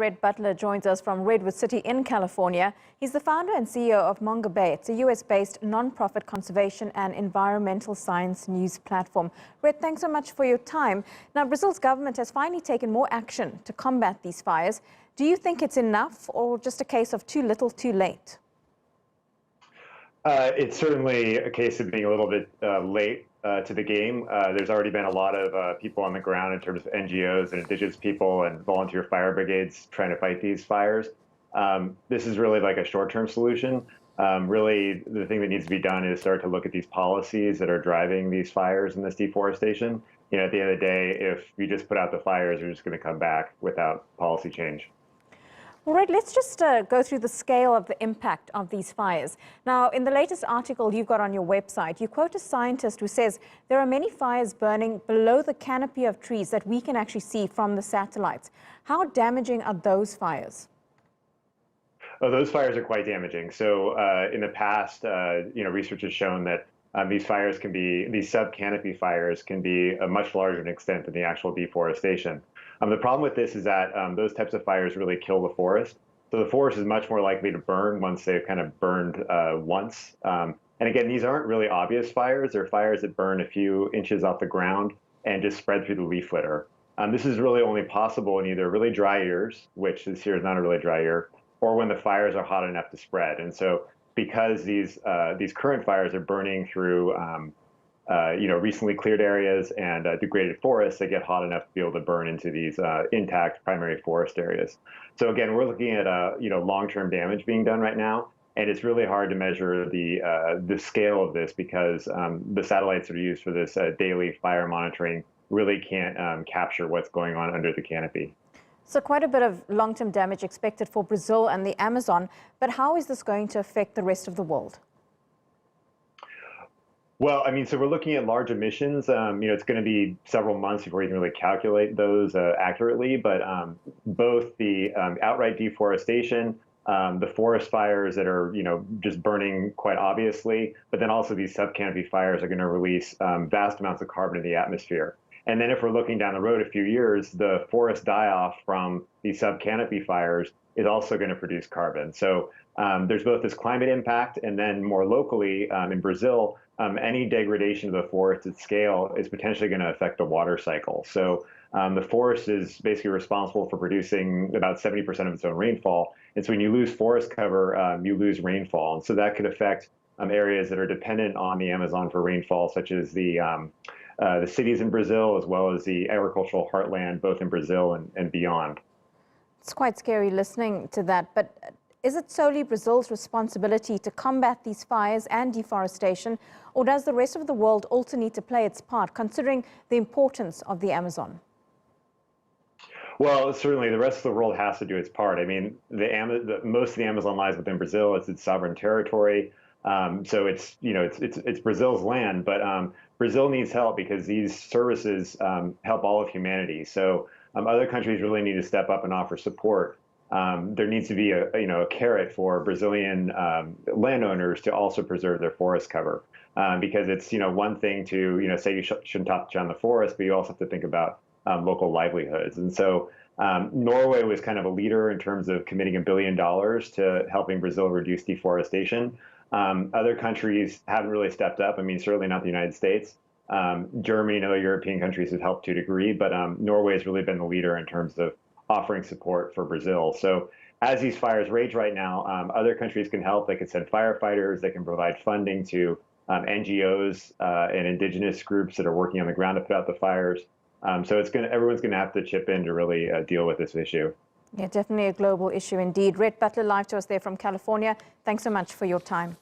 Rhett Butler joins us from Redwood City in California. He's the founder and CEO of Monga Bay. It's a US-based non-profit conservation and environmental science news platform. Rhett, thanks so much for your time. Now, Brazil's government has finally taken more action to combat these fires. Do you think it's enough or just a case of too little, too late? It's certainly a case of being a little bit late to the game. There's already been a lot of people on the ground in terms of NGOs and indigenous people and volunteer fire brigades trying to fight these fires. This is really like a short-term solution. Really, the thing that needs to be done is start to look at these policies that are driving these fires and this deforestation. You know, at the end of the day, if you just put out the fires, they're just going to come back without policy change. All right, let's just go through the scale of the impact of these fires. Now, in the latest article you've got on your website, you quote a scientist who says there are many fires burning below the canopy of trees that we can actually see from the satellites. How damaging are those fires? Oh, those fires are quite damaging. So in the past, research has shown that these sub-canopy fires can be a much larger extent than the actual deforestation. The problem with this is that those types of fires really kill the forest. So the forest is much more likely to burn once they've kind of burned once. And again, these aren't really obvious fires. They're fires that burn a few inches off the ground and just spread through the leaf litter. This is really only possible in either really dry years, which this year is not a really dry year, or when the fires are hot enough to spread. And so because these current fires are burning through recently cleared areas and degraded forests, they get hot enough to be able to burn into these intact primary forest areas. So again, we're looking at long-term damage being done right now, and it's really hard to measure the scale of this because the satellites that are used for this daily fire monitoring really can't capture what's going on under the canopy. So quite a bit of long-term damage expected for Brazil and the Amazon, but how is this going to affect the rest of the world? Well, I mean, so we're looking at large emissions. It's going to be several months before you can really calculate those accurately. But both the outright deforestation, the forest fires that are, just burning quite obviously, but then also these subcanopy fires are going to release vast amounts of carbon in the atmosphere. And then if we're looking down the road a few years, the forest die-off from these subcanopy fires is also going to produce carbon. So there's both this climate impact, and then more locally in Brazil, any degradation of the forest at scale is potentially going to affect the water cycle. So the forest is basically responsible for producing about 70% of its own rainfall. And so when you lose forest cover, you lose rainfall. And so that could affect areas that are dependent on the Amazon for rainfall, such as the cities in Brazil, as well as the agricultural heartland, both in Brazil and beyond. It's quite scary listening to that, but is it solely Brazil's responsibility to combat these fires and deforestation, or does the rest of the world also need to play its part, considering the importance of the Amazon? Well, certainly the rest of the world has to do its part. I mean, most of the Amazon lies within Brazil. It's its sovereign territory. So it's Brazil's land, but Brazil needs help because these services help all of humanity. So other countries really need to step up and offer support. There needs to be a carrot for Brazilian landowners to also preserve their forest cover, because it's one thing to say you shouldn't touch on the forest, but you also have to think about local livelihoods. And so Norway was kind of a leader in terms of committing $1 billion to helping Brazil reduce deforestation. Other countries haven't really stepped up. I mean, certainly not the United States. Germany and other European countries have helped to a degree, but Norway has really been the leader in terms of offering support for Brazil. So as these fires rage right now, other countries can help. They can send firefighters. They can provide funding to NGOs and indigenous groups that are working on the ground to put out the fires. So everyone's going to have to chip in to really deal with this issue. Yeah, definitely a global issue indeed. Rhett Butler, live to us there from California. Thanks so much for your time.